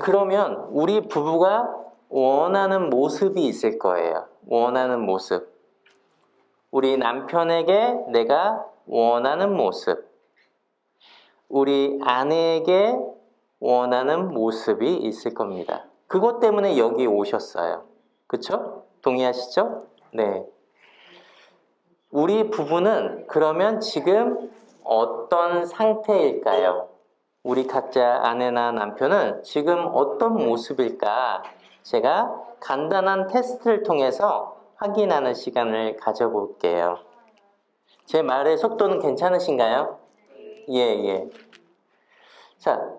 그러면 우리 부부가 원하는 모습이 있을 거예요. 원하는 모습. 우리 남편에게 내가 원하는 모습. 우리 아내에게 원하는 모습이 있을 겁니다. 그것 때문에 여기 오셨어요. 그쵸? 동의하시죠? 네. 우리 부부는 그러면 지금 어떤 상태일까요? 우리 각자 아내나 남편은 지금 어떤 모습일까? 제가 간단한 테스트를 통해서 확인하는 시간을 가져볼게요. 제 말의 속도는 괜찮으신가요? 예. 자,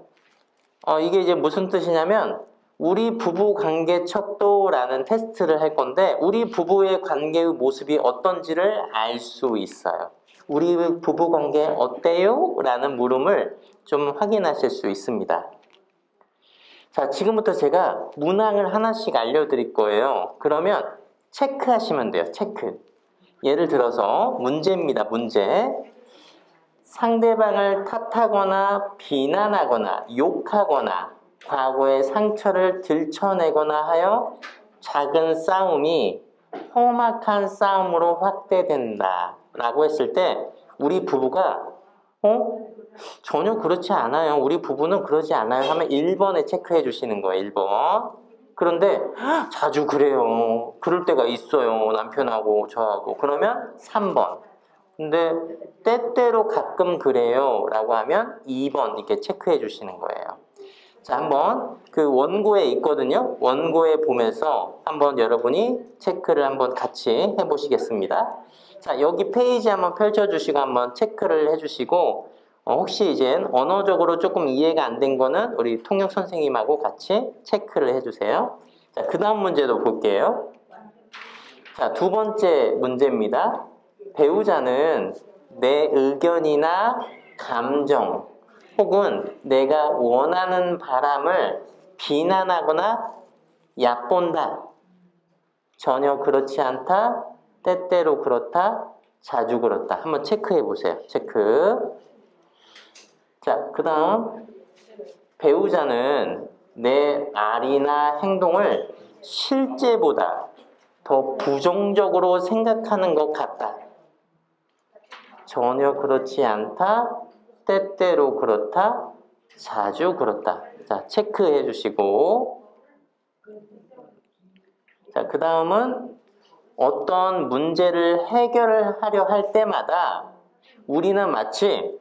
이게 이제 무슨 뜻이냐면 우리 부부 관계 척도라는 테스트를 할 건데 우리 부부의 관계의 모습이 어떤지를 알 수 있어요. 우리 부부 관계 어때요? 라는 물음을 좀 확인하실 수 있습니다. 자, 지금부터 제가 문항을 하나씩 알려드릴 거예요. 그러면 체크하시면 돼요. 체크. 예를 들어서 문제입니다. 문제. 상대방을 탓하거나 비난하거나 욕하거나 과거의 상처를 들춰내거나 하여 작은 싸움이 험악한 싸움으로 확대된다 라고 했을 때 우리 부부가 전혀 그렇지 않아요. 우리 부부는 그러지 않아요 하면 1번에 체크해 주시는 거예요. 1번. 그런데 자주 그래요. 그럴 때가 있어요. 남편하고 저하고. 그러면 3번. 근데 때때로 가끔 그래요 라고 하면 2번 이렇게 체크해 주시는 거예요. 자, 한번 그 원고에 있거든요. 원고에 보면서 한번 여러분이 체크를 한번 같이 해보시겠습니다. 자, 여기 페이지 한번 펼쳐주시고 한번 체크를 해주시고 혹시 이젠 언어적으로 조금 이해가 안 된 거는 우리 통역 선생님하고 같이 체크를 해주세요. 자, 그 다음 문제도 볼게요. 자, 두 번째 문제입니다. 배우자는 내 의견이나 감정 혹은 내가 원하는 바람을 비난하거나 얕본다. 전혀 그렇지 않다. 때때로 그렇다. 자주 그렇다. 한번 체크해 보세요. 체크. 자, 그 다음 배우자는 내 말이나 행동을 실제보다 더 부정적으로 생각하는 것 같다. 전혀 그렇지 않다. 때때로 그렇다. 자주 그렇다. 자, 체크해 주시고. 자, 그 다음은 어떤 문제를 해결하려 할 때마다 우리는 마치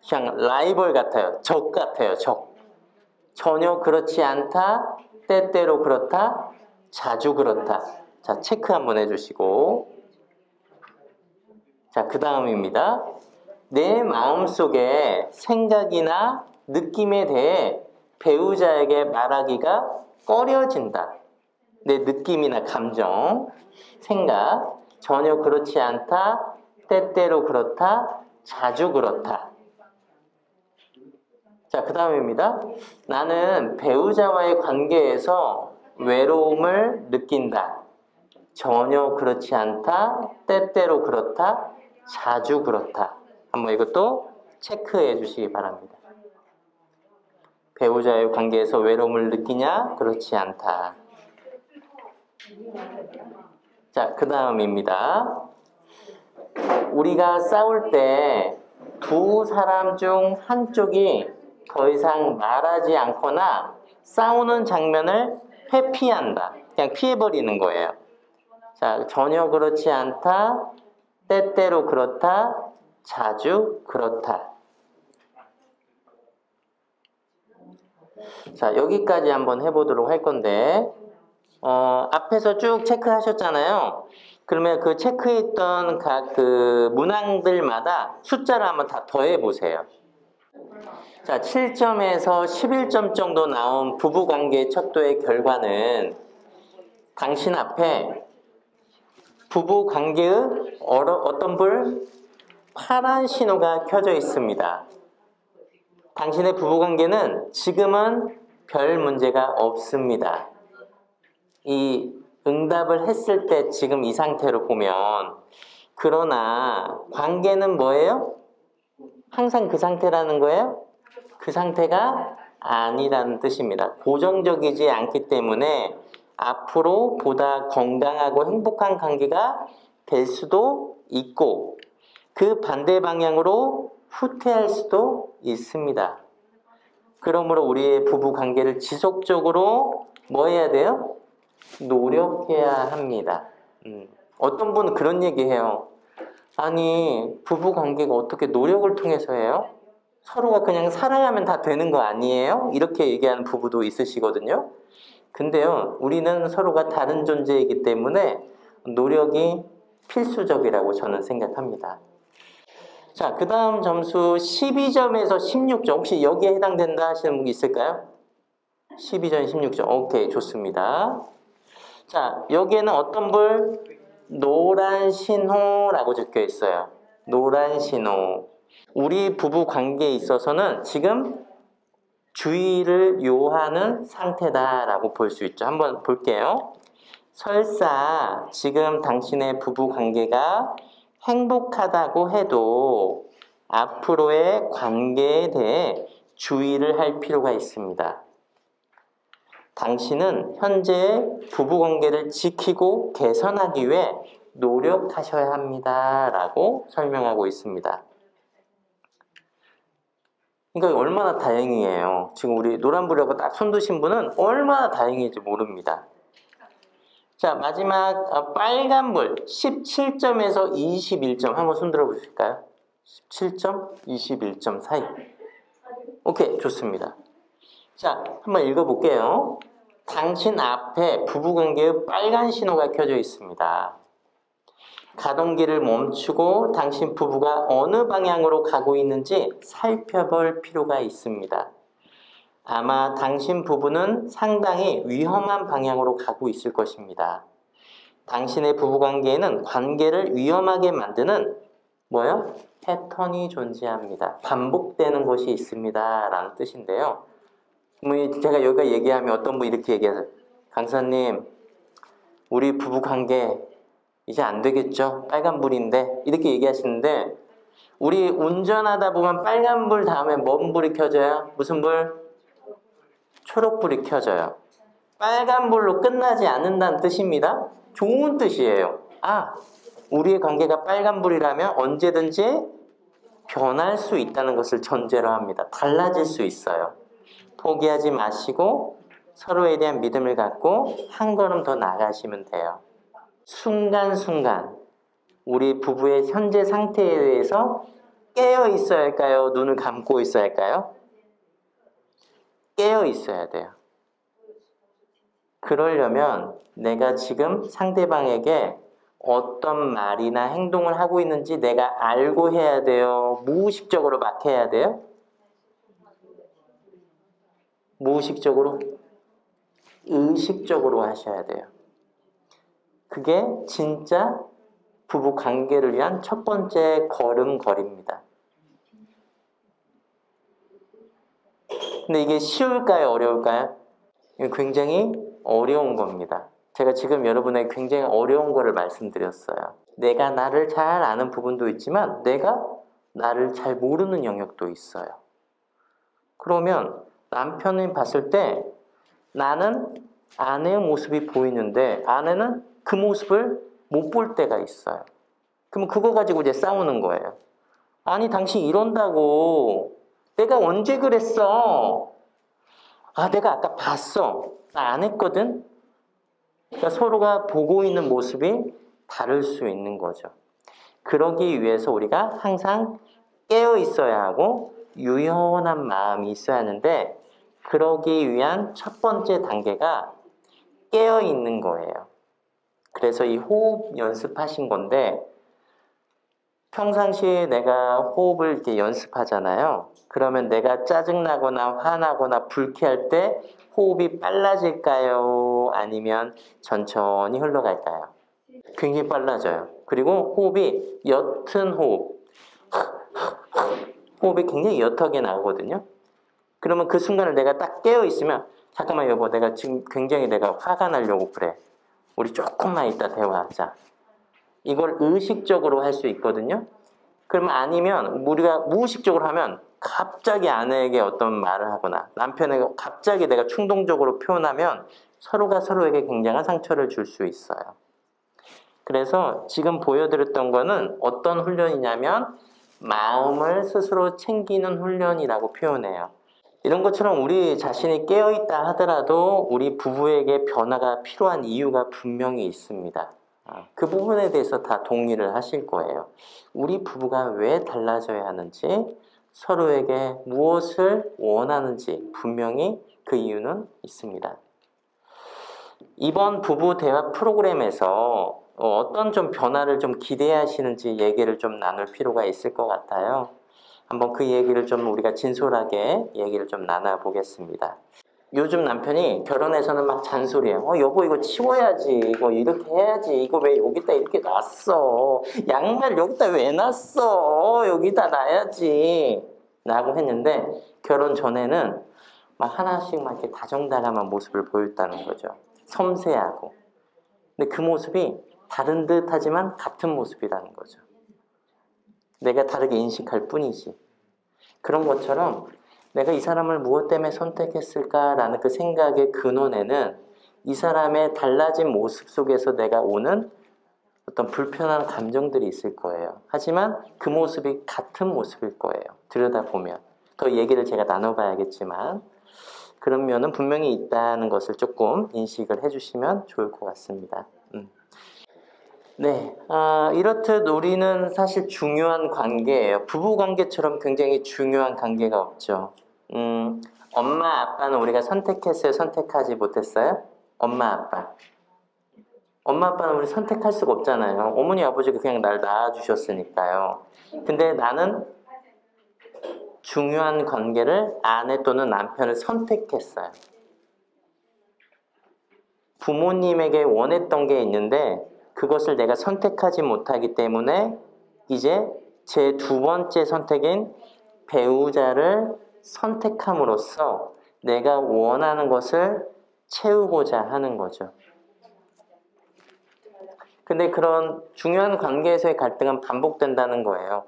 그냥 라이벌 같아요. 적 같아요. 적. 전혀 그렇지 않다. 때때로 그렇다. 자주 그렇다. 자, 체크 한번 해주시고. 자, 그 다음입니다. 내 마음속에 생각이나 느낌에 대해 배우자에게 말하기가 꺼려진다. 내 느낌이나 감정, 생각, 전혀 그렇지 않다, 때때로 그렇다, 자주 그렇다. 자, 그 다음입니다. 나는 배우자와의 관계에서 외로움을 느낀다. 전혀 그렇지 않다, 때때로 그렇다, 자주 그렇다. 한번 이것도 체크해 주시기 바랍니다. 배우자의 관계에서 외로움을 느끼냐? 그렇지 않다. 자, 그 다음입니다. 우리가 싸울 때 두 사람 중 한쪽이 더 이상 말하지 않거나 싸우는 장면을 회피한다. 그냥 피해버리는 거예요. 자, 전혀 그렇지 않다, 때때로 그렇다, 자주 그렇다. 자, 여기까지 한번 해보도록 할 건데 앞에서 쭉 체크하셨잖아요. 그러면 그 체크했던 각 그 문항들마다 숫자를 한번 다 더해 보세요. 자, 7점에서 11점 정도 나온 부부관계 척도의 결과는 당신 앞에 부부관계의 어떤 불? 파란 신호가 켜져 있습니다. 당신의 부부관계는 지금은 별 문제가 없습니다. 이 응답을 했을 때 지금 이 상태로 보면 그러나 관계는 뭐예요? 항상 그 상태라는 거예요? 그 상태가 아니라는 뜻입니다. 고정적이지 않기 때문에 앞으로 보다 건강하고 행복한 관계가 될 수도 있고 그 반대 방향으로 후퇴할 수도 있습니다. 그러므로 우리의 부부 관계를 지속적으로 뭐 해야 돼요? 노력해야 합니다. 어떤 분은 그런 얘기해요. 아니, 부부 관계가 어떻게 노력을 통해서 해요? 서로가 그냥 사랑하면 다 되는 거 아니에요? 이렇게 얘기하는 부부도 있으시거든요. 근데요, 우리는 서로가 다른 존재이기 때문에 노력이 필수적이라고 저는 생각합니다. 자, 그 다음 점수 12점에서 16점. 혹시 여기에 해당된다 하시는 분 있을까요? 12점, 16점. 오케이, 좋습니다. 자, 여기에는 어떤 불? 노란 신호라고 적혀 있어요. 노란 신호. 우리 부부 관계에 있어서는 지금 주의를 요하는 상태다라고 볼 수 있죠. 한번 볼게요. 설사 지금 당신의 부부 관계가 행복하다고 해도 앞으로의 관계에 대해 주의를 할 필요가 있습니다. 당신은 현재 부부관계를 지키고 개선하기 위해 노력하셔야 합니다. 라고 설명하고 있습니다. 그러니까 얼마나 다행이에요. 지금 우리 노란불이라고 딱 손드신 분은 얼마나 다행인지 모릅니다. 자, 마지막 빨간불 17점에서 21점 한번 손들어 보실까요? 17점, 21점 사이. 오케이, 좋습니다. 자, 한번 읽어볼게요. 당신 앞에 부부관계의 빨간 신호가 켜져 있습니다. 가동기를 멈추고 당신 부부가 어느 방향으로 가고 있는지 살펴볼 필요가 있습니다. 아마 당신 부부는 상당히 위험한 방향으로 가고 있을 것입니다. 당신의 부부관계에는 관계를 위험하게 만드는 뭐요? 패턴이 존재합니다. 반복되는 것이 있습니다. 라는 뜻인데요. 제가 여기가 얘기하면 어떤 분이 이렇게 얘기하세요. 강사님, 우리 부부관계 이제 안 되겠죠? 빨간불인데 이렇게 얘기하시는데 우리 운전하다 보면 빨간불 다음에 뭔 불이 켜져요? 무슨 불? 초록불이 켜져요. 빨간불로 끝나지 않는다는 뜻입니다. 좋은 뜻이에요. 아, 우리의 관계가 빨간불이라면 언제든지 변할 수 있다는 것을 전제로 합니다. 달라질 수 있어요. 포기하지 마시고 서로에 대한 믿음을 갖고 한 걸음 더 나가시면 돼요. 순간순간 우리 부부의 현재 상태에 대해서 깨어 있어야 할까요? 눈을 감고 있어야 할까요? 깨어 있어야 돼요. 그러려면 내가 지금 상대방에게 어떤 말이나 행동을 하고 있는지 내가 알고 해야 돼요? 무의식적으로 막 해야 돼요? 무의식적으로? 의식적으로 하셔야 돼요. 그게 진짜 부부 관계를 위한 첫 번째 걸음걸이입니다. 근데 이게 쉬울까요? 어려울까요? 굉장히 어려운 겁니다. 제가 지금 여러분에게 굉장히 어려운 거를 말씀드렸어요. 내가 나를 잘 아는 부분도 있지만 내가 나를 잘 모르는 영역도 있어요. 그러면 남편이 봤을 때 나는 아내의 모습이 보이는데 아내는 그 모습을 못 볼 때가 있어요. 그럼 그거 가지고 이제 싸우는 거예요. 아니, 당신 이런다고. 내가 언제 그랬어? 아, 내가 아까 봤어. 나 안 했거든? 그러니까 서로가 보고 있는 모습이 다를 수 있는 거죠. 그러기 위해서 우리가 항상 깨어 있어야 하고 유연한 마음이 있어야 하는데 그러기 위한 첫 번째 단계가 깨어 있는 거예요. 그래서 이 호흡 연습하신 건데 평상시에 내가 호흡을 이렇게 연습하잖아요. 그러면 내가 짜증나거나 화나거나 불쾌할 때 호흡이 빨라질까요? 아니면 천천히 흘러갈까요? 굉장히 빨라져요. 그리고 호흡이 옅은 호흡. 호흡이 굉장히 옅하게 나오거든요. 그러면 그 순간을 내가 딱 깨어 있으면 잠깐만 여보, 내가 지금 굉장히 내가 화가 나려고 그래. 우리 조금만 이따 대화하자. 이걸 의식적으로 할 수 있거든요. 그러면 아니면 우리가 무의식적으로 하면 갑자기 아내에게 어떤 말을 하거나 남편에게 갑자기 내가 충동적으로 표현하면 서로가 서로에게 굉장한 상처를 줄 수 있어요. 그래서 지금 보여드렸던 거는 어떤 훈련이냐면 마음을 스스로 챙기는 훈련이라고 표현해요. 이런 것처럼 우리 자신이 깨어있다 하더라도 우리 부부에게 변화가 필요한 이유가 분명히 있습니다. 그 부분에 대해서 다 동의를 하실 거예요. 우리 부부가 왜 달라져야 하는지, 서로에게 무엇을 원하는지 분명히 그 이유는 있습니다. 이번 부부 대화 프로그램에서 어떤 좀 변화를 좀 기대하시는지 얘기를 좀 나눌 필요가 있을 것 같아요. 한번 그 얘기를 좀 우리가 진솔하게 얘기를 좀 나눠보겠습니다. 요즘 남편이 결혼해서는 막 잔소리해요. 여보 이거 치워야지, 이거 이렇게 해야지, 이거 왜 여기다 이렇게 놨어, 양말 여기다 왜 놨어, 여기다 놔야지 라고 했는데 결혼 전에는 막 하나씩 막 이렇게 다정다감한 모습을 보였다는 거죠. 섬세하고. 근데 그 모습이 다른 듯 하지만 같은 모습이라는 거죠. 내가 다르게 인식할 뿐이지. 그런 것처럼 내가 이 사람을 무엇 때문에 선택했을까라는 그 생각의 근원에는 이 사람의 달라진 모습 속에서 내가 오는 어떤 불편한 감정들이 있을 거예요. 하지만 그 모습이 같은 모습일 거예요. 들여다보면. 더 얘기를 제가 나눠봐야겠지만 그런 면은 분명히 있다는 것을 조금 인식을 해주시면 좋을 것 같습니다. 네, 이렇듯 우리는 사실 중요한 관계예요. 부부 관계처럼 굉장히 중요한 관계가 없죠. 엄마, 아빠는 우리가 선택했어요? 선택하지 못했어요? 엄마, 아빠. 엄마, 아빠는 우리 선택할 수가 없잖아요. 어머니, 아버지가 그냥 날 낳아주셨으니까요. 근데 나는 중요한 관계를 아내 또는 남편을 선택했어요. 부모님에게 원했던 게 있는데 그것을 내가 선택하지 못하기 때문에 이제 제 두 번째 선택인 배우자를 선택함으로써 내가 원하는 것을 채우고자 하는 거죠. 근데 그런 중요한 관계에서의 갈등은 반복된다는 거예요.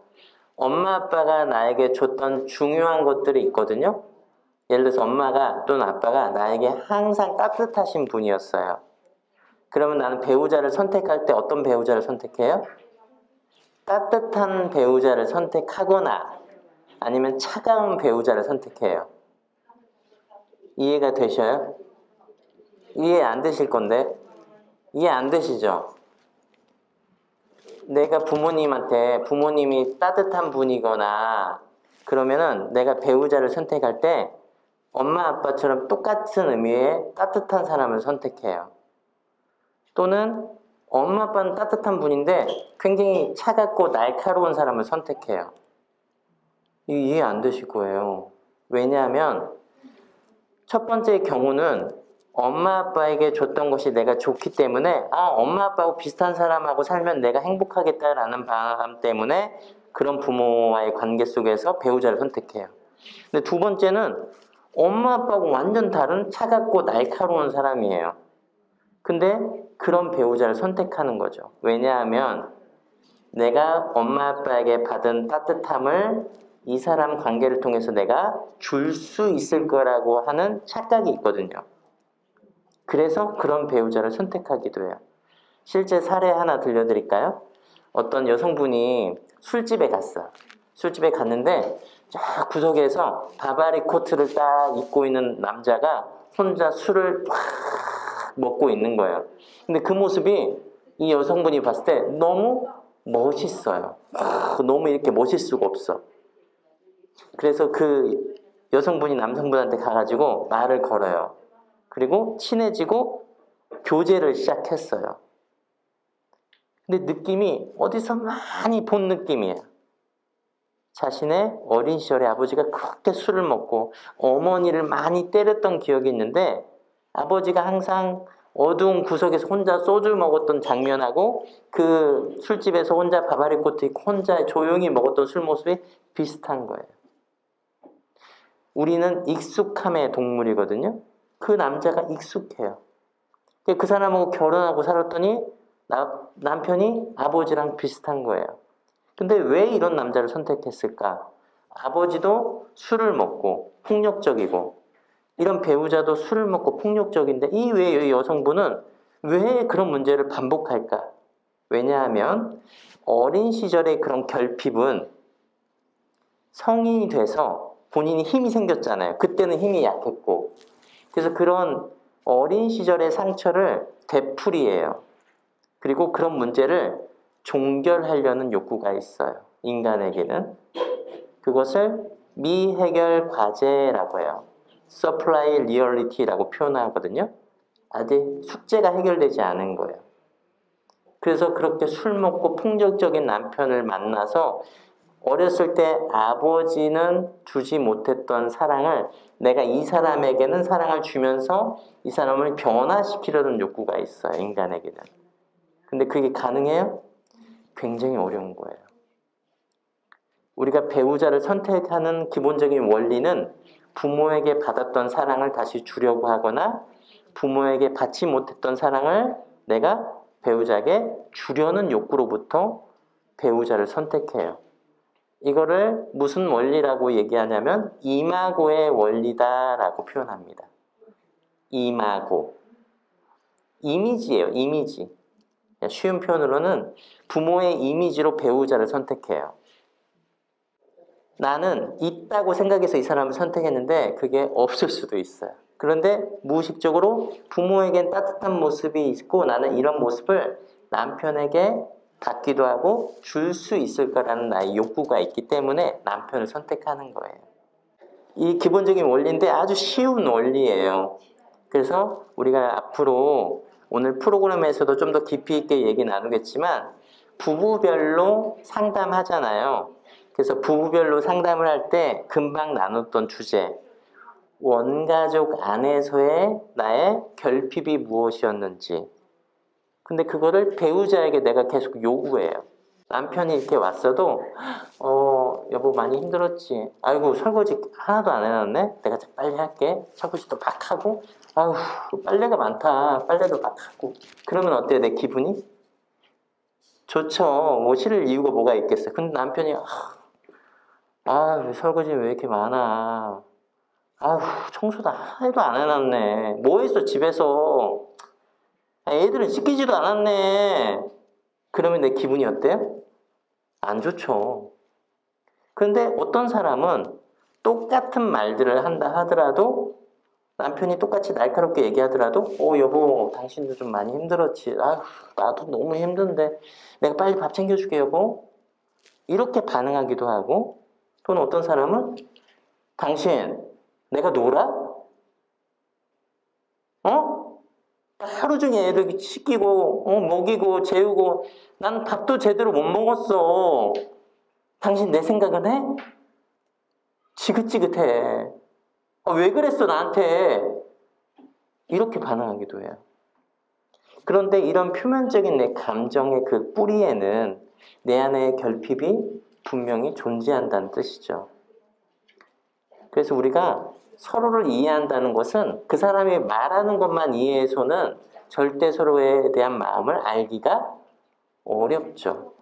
엄마 아빠가 나에게 줬던 중요한 것들이 있거든요. 예를 들어서 엄마가 또는 아빠가 나에게 항상 따뜻하신 분이었어요. 그러면 나는 배우자를 선택할 때 어떤 배우자를 선택해요? 따뜻한 배우자를 선택하거나 아니면 차가운 배우자를 선택해요. 이해가 되셔요? 이해 안 되실 건데? 이해 안 되시죠? 내가 부모님이 따뜻한 분이거나 그러면은 내가 배우자를 선택할 때 엄마 아빠처럼 똑같은 의미의 따뜻한 사람을 선택해요. 또는 엄마 아빠는 따뜻한 분인데 굉장히 차갑고 날카로운 사람을 선택해요. 이해 안 되실 거예요. 왜냐하면 첫 번째 경우는 엄마 아빠에게 줬던 것이 내가 좋기 때문에 엄마 아빠하고 비슷한 사람하고 살면 내가 행복하겠다라는 바람 때문에 그런 부모와의 관계 속에서 배우자를 선택해요. 근데 두 번째는 엄마 아빠하고 완전 다른 차갑고 날카로운 사람이에요. 근데 그런 배우자를 선택하는 거죠. 왜냐하면 내가 엄마 아빠에게 받은 따뜻함을 이 사람 관계를 통해서 내가 줄 수 있을 거라고 하는 착각이 있거든요. 그래서 그런 배우자를 선택하기도 해요. 실제 사례 하나 들려드릴까요? 어떤 여성분이 술집에 갔어요. 술집에 갔는데 쫙 구석에서 바바리 코트를 딱 입고 있는 남자가 혼자 술을 확 먹고 있는 거예요. 근데 그 모습이 이 여성분이 봤을 때 너무 멋있어요. 너무 이렇게 멋있을 수가 없어. 그래서 그 여성분이 남성분한테 가가지고 말을 걸어요. 그리고 친해지고 교제를 시작했어요. 근데 느낌이 어디서 많이 본 느낌이에요. 자신의 어린 시절에 아버지가 그렇게 술을 먹고 어머니를 많이 때렸던 기억이 있는데 아버지가 항상 어두운 구석에서 혼자 소주 먹었던 장면하고 그 술집에서 혼자 바바리 코트 입고 혼자 조용히 먹었던 술 모습이 비슷한 거예요. 우리는 익숙함의 동물이거든요. 그 남자가 익숙해요. 그 사람하고 결혼하고 살았더니 남편이 아버지랑 비슷한 거예요. 근데 왜 이런 남자를 선택했을까? 아버지도 술을 먹고 폭력적이고 이런 배우자도 술을 먹고 폭력적인데 이 외의 여성분은 왜 그런 문제를 반복할까? 왜냐하면 어린 시절의 그런 결핍은 성인이 돼서 본인이 힘이 생겼잖아요. 그때는 힘이 약했고. 그래서 그런 어린 시절의 상처를 되풀이해요. 그리고 그런 문제를 종결하려는 욕구가 있어요. 인간에게는. 그것을 미해결 과제라고 해요. supply reality라고 표현하거든요. 아직 숙제가 해결되지 않은 거예요. 그래서 그렇게 술 먹고 폭력적인 남편을 만나서 어렸을 때 아버지는 주지 못했던 사랑을 내가 이 사람에게는 사랑을 주면서 이 사람을 변화시키려는 욕구가 있어요. 인간에게는. 근데 그게 가능해요? 굉장히 어려운 거예요. 우리가 배우자를 선택하는 기본적인 원리는 부모에게 받았던 사랑을 다시 주려고 하거나 부모에게 받지 못했던 사랑을 내가 배우자에게 주려는 욕구로부터 배우자를 선택해요. 이거를 무슨 원리라고 얘기하냐면 이마고의 원리다라고 표현합니다. 이마고. 이미지예요. 이미지. 쉬운 표현으로는 부모의 이미지로 배우자를 선택해요. 나는 있다고 생각해서 이 사람을 선택했는데 그게 없을 수도 있어요. 그런데 무의식적으로 부모에겐 따뜻한 모습이 있고 나는 이런 모습을 남편에게 받기도 하고 줄 수 있을 거라는 나의 욕구가 있기 때문에 남편을 선택하는 거예요. 이 기본적인 원리인데 아주 쉬운 원리예요. 그래서 우리가 앞으로 오늘 프로그램에서도 좀 더 깊이 있게 얘기 나누겠지만 부부별로 상담하잖아요. 그래서 부부별로 상담을 할 때 금방 나눴던 주제 원가족 안에서의 나의 결핍이 무엇이었는지 근데 그거를 배우자에게 내가 계속 요구해요. 남편이 이렇게 왔어도 여보 많이 힘들었지. 아이고 설거지 하나도 안 해놨네. 내가 빨리 할게. 설거지도 막 하고 아우 빨래가 많다. 빨래도 막 하고 그러면 어때요? 내 기분이? 좋죠. 뭐 싫을 이유가 뭐가 있겠어요. 근데 남편이 왜 설거지 왜 이렇게 많아. 아우 청소도 하나도 안 해놨네. 뭐 했어 집에서. 애들은 씻기지도 않았네. 그러면 내 기분이 어때요? 안 좋죠. 그런데 어떤 사람은 똑같은 말들을 한다 하더라도 남편이 똑같이 날카롭게 얘기하더라도 여보 당신도 좀 많이 힘들었지. 나도 너무 힘든데 내가 빨리 밥 챙겨줄게 여보. 이렇게 반응하기도 하고 또는 어떤 사람은 당신 내가 놀아? 하루 종일 애들 씻기고 먹이고 재우고 난 밥도 제대로 못 먹었어. 당신 내 생각은 해? 지긋지긋해. 왜 그랬어 나한테? 이렇게 반응하기도 해요. 그런데 이런 표면적인 내 감정의 그 뿌리에는 내 안의 결핍이 분명히 존재한다는 뜻이죠. 그래서 우리가 서로를 이해한다는 것은 그 사람이 말하는 것만 이해해서는 절대 서로에 대한 마음을 알기가 어렵죠.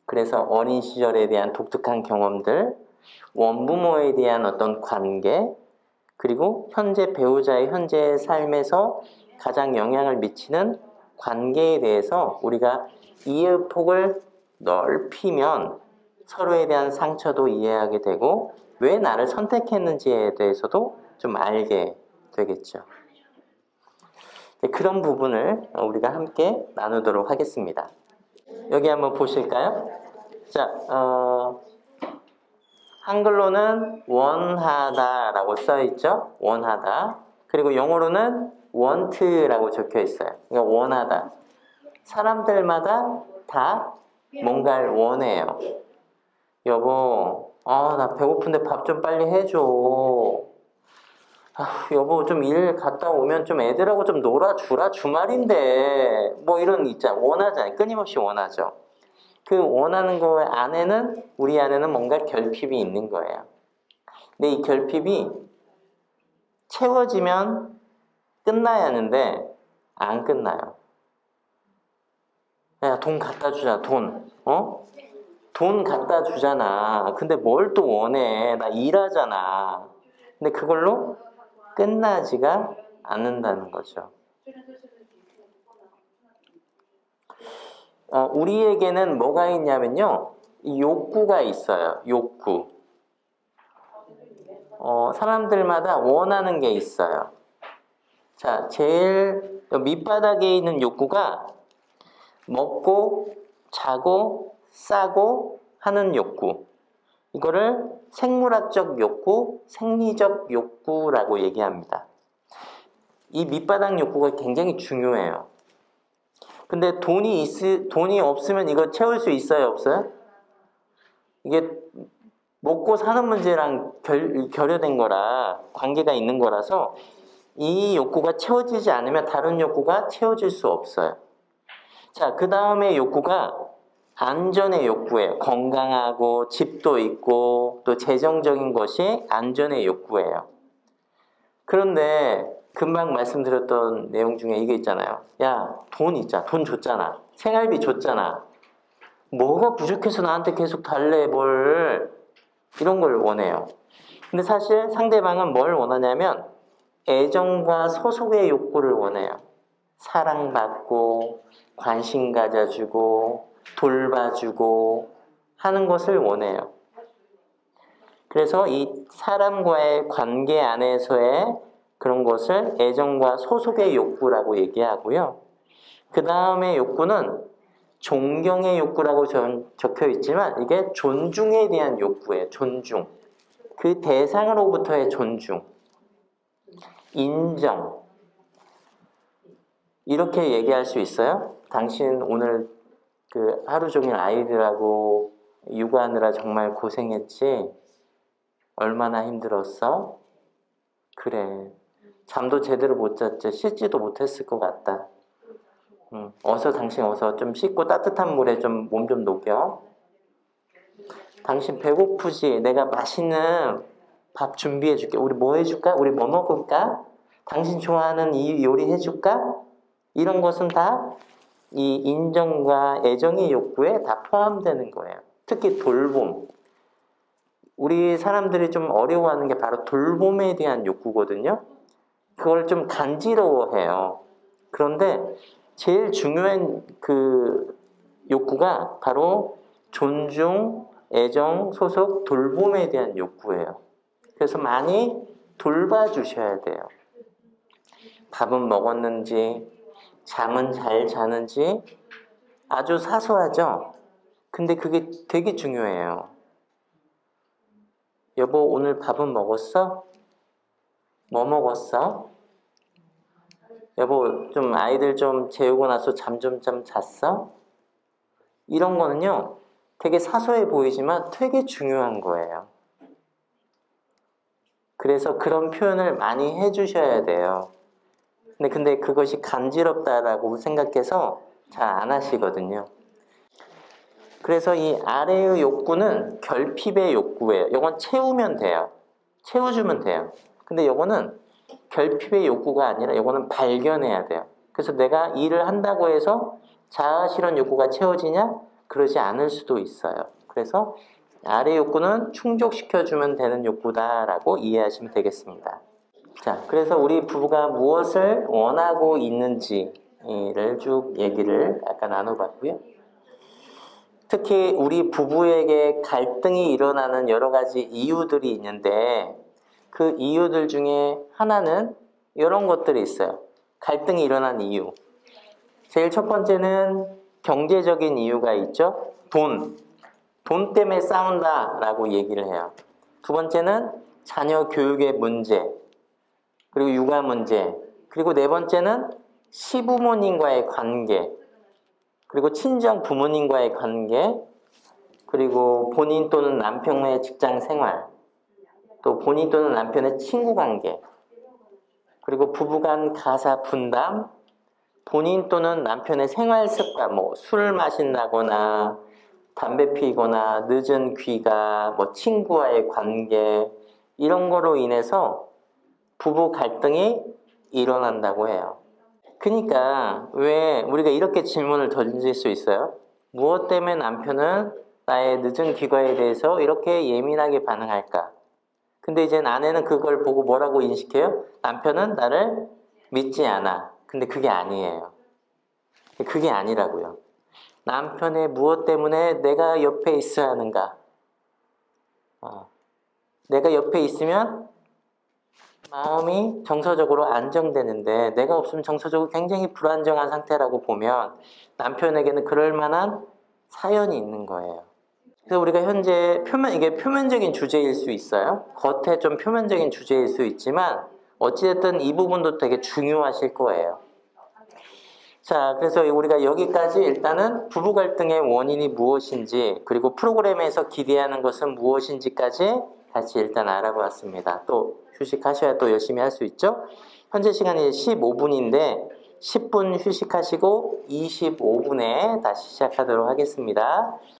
그래서 어린 시절에 대한 독특한 경험들, 원부모에 대한 어떤 관계, 그리고 현재 배우자의 현재 삶에서 가장 영향을 미치는 관계에 대해서 우리가 이해의 폭을 넓히면 서로에 대한 상처도 이해하게 되고 왜 나를 선택했는지에 대해서도 좀 알게 되겠죠. 그런 부분을 우리가 함께 나누도록 하겠습니다. 여기 한번 보실까요? 자, 한글로는 원하다라고 써있죠. 원하다. 그리고 영어로는 want라고 적혀 있어요. 그러니까 원하다. 사람들마다 다 뭔가를 원해요. 여보, 나 배고픈데 밥 좀 빨리 해줘. 여보, 좀 일 갔다 오면 좀 애들하고 좀 놀아주라. 주말인데. 뭐 이런 있잖아. 원하잖아요. 끊임없이 원하죠. 그 원하는 거 안에는, 우리 안에는 뭔가 결핍이 있는 거예요. 근데 이 결핍이 채워지면 끝나야 하는데, 안 끝나요. 야, 돈 갖다 주자, 돈. 돈 갖다 주잖아. 근데 뭘 또 원해? 나 일하잖아. 근데 그걸로 끝나지가 않는다는 거죠. 우리에게는 뭐가 있냐면요. 이 욕구가 있어요. 욕구. 사람들마다 원하는 게 있어요. 자, 제일 밑바닥에 있는 욕구가 먹고, 자고, 싸고 하는 욕구. 이거를 생물학적 욕구, 생리적 욕구라고 얘기합니다. 이 밑바닥 욕구가 굉장히 중요해요. 근데 돈이 없으면 이거 채울 수 있어요, 없어요? 이게 먹고 사는 문제랑 결여된 거라, 관계가 있는 거라서 이 욕구가 채워지지 않으면 다른 욕구가 채워질 수 없어요. 자, 그 다음에 욕구가 안전의 욕구예요. 건강하고 집도 있고 또 재정적인 것이 안전의 욕구예요. 그런데 금방 말씀드렸던 내용 중에 이게 있잖아요. 야, 돈 있잖아. 돈 줬잖아. 생활비 줬잖아. 뭐가 부족해서 나한테 계속 달래 뭘. 이런 걸 원해요. 근데 사실 상대방은 뭘 원하냐면 애정과 소속의 욕구를 원해요. 사랑받고 관심 가져주고 돌봐주고 하는 것을 원해요. 그래서 이 사람과의 관계 안에서의 그런 것을 애정과 소속의 욕구라고 얘기하고요. 그 다음에 욕구는 존경의 욕구라고 적혀 있지만 이게 존중에 대한 욕구예요. 존중. 그 대상으로부터의 존중. 인정. 이렇게 얘기할 수 있어요? 당신 오늘 그 하루 종일 아이들하고 육아하느라 정말 고생했지? 얼마나 힘들었어? 그래. 잠도 제대로 못 잤지? 씻지도 못했을 것 같다. 당신 어서 좀 씻고 따뜻한 물에 좀 몸 좀 녹여. 당신 배고프지? 내가 맛있는 밥 준비해 줄게. 우리 뭐 해줄까? 우리 뭐 먹을까? 당신 좋아하는 이 요리 해줄까? 이런 것은 다 이 인정과 애정의 욕구에 다 포함되는 거예요. 특히 돌봄. 우리 사람들이 좀 어려워하는 게 바로 돌봄에 대한 욕구거든요. 그걸 좀 간지러워해요. 그런데 제일 중요한 그 욕구가 바로 존중, 애정, 소속, 돌봄에 대한 욕구예요. 그래서 많이 돌봐주셔야 돼요. 밥은 먹었는지, 잠은 잘 자는지 아주 사소하죠? 근데 그게 되게 중요해요. 여보, 오늘 밥은 먹었어? 뭐 먹었어? 여보, 좀 아이들 좀 재우고 나서 잠 좀 잤어? 이런 거는요, 되게 사소해 보이지만 되게 중요한 거예요. 그래서 그런 표현을 많이 해주셔야 돼요. 근데 그것이 간지럽다라고 생각해서 잘 안 하시거든요. 그래서 이 아래의 욕구는 결핍의 욕구예요. 이건 채우면 돼요. 채워주면 돼요. 근데 이거는 결핍의 욕구가 아니라 이거는 발견해야 돼요. 그래서 내가 일을 한다고 해서 자아 실현 욕구가 채워지냐? 그러지 않을 수도 있어요. 그래서 아래 욕구는 충족시켜주면 되는 욕구다라고 이해하시면 되겠습니다. 자, 그래서 우리 부부가 무엇을 원하고 있는지를 쭉 얘기를 아까 나눠봤고요. 특히 우리 부부에게 갈등이 일어나는 여러 가지 이유들이 있는데 그 이유들 중에 하나는 이런 것들이 있어요. 갈등이 일어난 이유. 제일 첫 번째는 경제적인 이유가 있죠. 돈 때문에 싸운다라고 얘기를 해요. 두 번째는 자녀 교육의 문제, 그리고 육아 문제, 그리고 네 번째는 시부모님과의 관계, 그리고 친정 부모님과의 관계, 그리고 본인 또는 남편의 직장 생활, 또 본인 또는 남편의 친구 관계, 그리고 부부간 가사 분담, 본인 또는 남편의 생활 습관, 술 마신다거나 담배 피거나 늦은 귀가, 친구와의 관계, 이런 거로 인해서 부부 갈등이 일어난다고 해요. 그러니까 왜 우리가 이렇게 질문을 던질 수 있어요? 무엇 때문에 남편은 나의 늦은 귀가에 대해서 이렇게 예민하게 반응할까? 근데 이제 아내는 그걸 보고 뭐라고 인식해요? 남편은 나를 믿지 않아. 근데 그게 아니에요. 그게 아니라고요. 남편의 무엇 때문에 내가 옆에 있어야 하는가? 내가 옆에 있으면 마음이 정서적으로 안정되는데 내가 없으면 정서적으로 굉장히 불안정한 상태라고 보면 남편에게는 그럴 만한 사연이 있는 거예요. 그래서 우리가 현재 이게 표면적인 주제일 수 있어요. 겉에 좀 표면적인 주제일 수 있지만 어찌됐든 이 부분도 되게 중요하실 거예요. 자, 그래서 우리가 여기까지 일단은 부부 갈등의 원인이 무엇인지 그리고 프로그램에서 기대하는 것은 무엇인지까지 같이 일단 알아보았습니다. 또 휴식하셔야 또 열심히 할 수 있죠? 현재 시간이 15분인데 10분 휴식하시고 25분에 다시 시작하도록 하겠습니다.